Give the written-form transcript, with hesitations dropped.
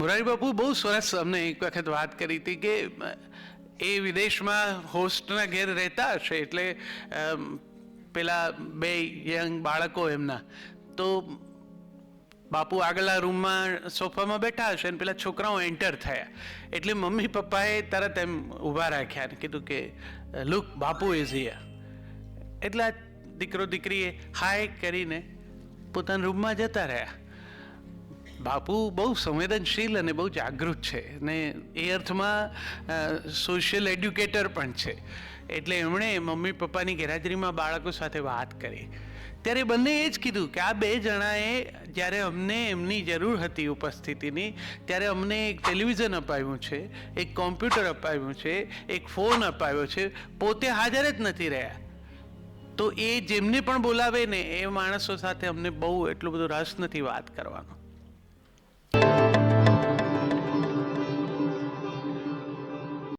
મોરારી બાપુ બહુ સરસ અમને એક વખત વાત કરી હતી કે એ વિદેશમાં હોસ્ટના ઘેર રહેતા હશે એટલે પેલા બે યંગ બાળકો એમના તો બાપુ આગળના રૂમમાં સોફામાં બેઠા હશે અને પેલા છોકરાઓ એન્ટર થયા એટલે મમ્મી પપ્પાએ તરત એમ ઊભા રાખ્યા અને કીધું કે લુક બાપુ ઇઝ હિયર. એટલે આ દીકરો દીકરીએ હાય કરીને પોતાના રૂમમાં જતા રહ્યા. બાપુ બહુ સંવેદનશીલ અને બહુ જાગૃત છે ને એ અર્થમાં સોશિયલ એડ્યુકેટર પણ છે એટલે એમણે મમ્મી પપ્પાની ગેરહાજરીમાં બાળકો સાથે વાત કરી ત્યારે બંને એ જ કીધું કે આ બે જણાએ જ્યારે અમને એમની જરૂર હતી ઉપસ્થિતિની ત્યારે અમને એક ટેલિવિઝન અપાવ્યું છે, એક કોમ્પ્યુટર અપાવ્યું છે, એક ફોન અપાવ્યો છે, પોતે હાજર જ નથી રહ્યા. તો એ જેમને પણ બોલાવે ને એ માણસો સાથે અમને બહુ એટલો બધો રસ નથી વાત કરવાનો.